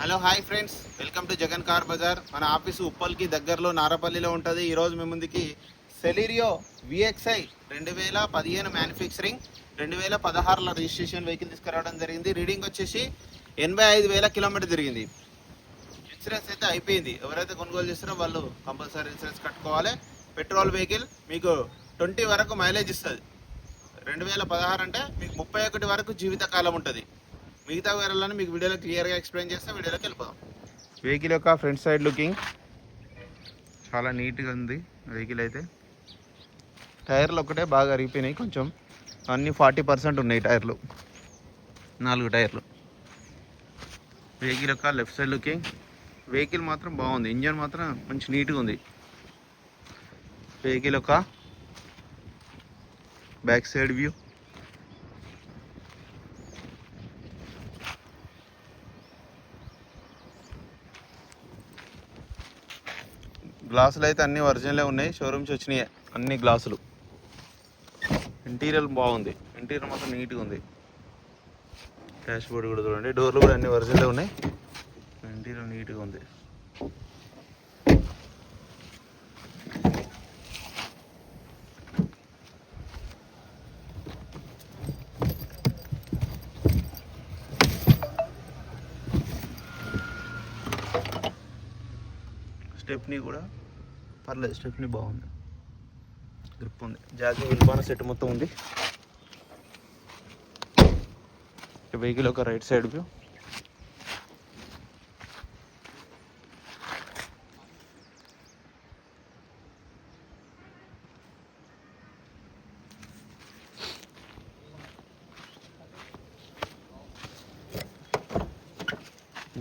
Hello hi friends, welcome to Jagan car Bazaar. మన office ఉప్పల్కి దగ్గరలో నారపల్లిలో ఉంటుంది. ఈరోజు మీ ముందుకి సెలీరియో విఎక్స్ఐ 2015 మ్యానుఫ్యాక్చరింగ్ 2016లో రిజిస్ట్రేషన్ వెహికల్ తీసుకురావడం జరిగింది. రీడింగ్ వచ్చేసి 85,000 కిలోమీటర్ తిరిగింది. ఇన్సూరెన్స్ అయితే అయిపోయింది. ఎవరైతే కొనుగోలు చేస్తారో వాళ్ళు కంపల్సరీ ఇన్సూరెన్స్ కట్టుకోవాలి. పెట్రోల్ వెహికల్ మీకు 20 వరకు మైలేజ్ ఇస్తుంది. 2016 అంటే మీకు 31 వరకు జీవితకాలం ఉంటుంది. మిగతా వివరాలను మీకు వీడియోలో క్లియర్గా ఎక్స్ప్లెయిన్ చేస్తే వీడియోలోకి వెళ్ళిపోదాం. వెహికల్ యొక్క ఫ్రంట్ సైడ్ లుకింగ్ చాలా నీట్గా ఉంది. వెహికల్ అయితే టైర్లు ఒకటే బాగా అరిగిపోయినాయి, కొంచెం అన్నీ 40% ఉన్నాయి టైర్లు, 4 టైర్లు. వెహికల్ యొక్క లెఫ్ట్ సైడ్ లుకింగ్, వెహికల్ మాత్రం బాగుంది. ఇంజన్ మాత్రం మంచి నీట్గా ఉంది. వెహికల్ యొక్క బ్యాక్ సైడ్ వ్యూ, గ్లాసులు అయితే అన్ని ఒరిజినలే ఉన్నాయి, షోరూమ్స్ వచ్చినాయి అన్ని గ్లాసులు. ఇంటీరియర్ బాగుంది, ఇంటీరియర్ మాత్రం నీట్గా ఉంది. డాష్ బోర్డ్ కూడా చూడండి, డోర్లు కూడా అన్ని ఒరిజినలే ఉన్నాయి, ఇంటీరియర్ నీట్గా ఉంది. స్టెప్నీ కూడా పర్లేదు, స్టెప్నీ బాగుంది, గ్రిప్ ఉంది. జాకీ విల్బాన సెట్ మొత్తం ఉంది. వెహికల్ ఒక రైట్ సైడ్ వ్యూ,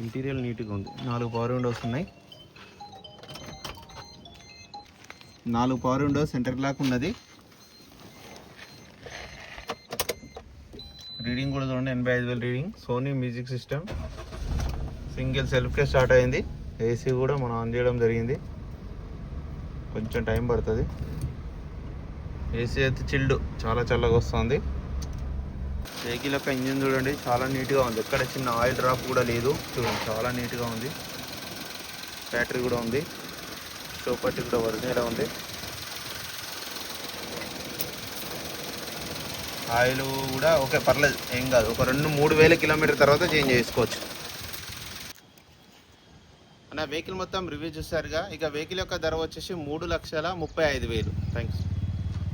ఇంటీరియర్ నీట్గా ఉంది. 4 పవర్ విండోస్ ఉన్నాయి, 4 పవర్ విండోస్, సెంటర్ లాక్ ఉన్నది. రీడింగ్ కూడా చూడండి, 85,000 reading. Sony music system, single సెల్ఫ్కే స్టార్ట్ అయింది. ఏసీ కూడా మనం ఆన్ చేయడం జరిగింది, కొంచెం టైం పడుతుంది. ఏసీ అయితే చిల్డ్, చాలా చల్లగా వస్తుంది. వెహికల్ యొక్క ఇంజిన్ చూడండి, చాలా నీట్గా ఉంది. ఎక్కడ చిన్న ఆయిల్ డ్రాప్ కూడా లేదు, చూడండి చాలా నీట్గా ఉంది. బ్యాటరీ కూడా ఉంది, షో పట్టి కూడా ఒరిజినల్ ఉంది. ఆయిల్ కూడా ఓకే, పర్లేదు, ఏం కాదు. ఒక 2-3 వేల కిలోమీటర్ తర్వాత చేంజ్ చేసుకోవచ్చు. నా వెహికల్ మొత్తం రివ్యూ చూసారుగా. ఇక వెహికల్ యొక్క ధర వచ్చేసి 3,35,000. థ్యాంక్స్.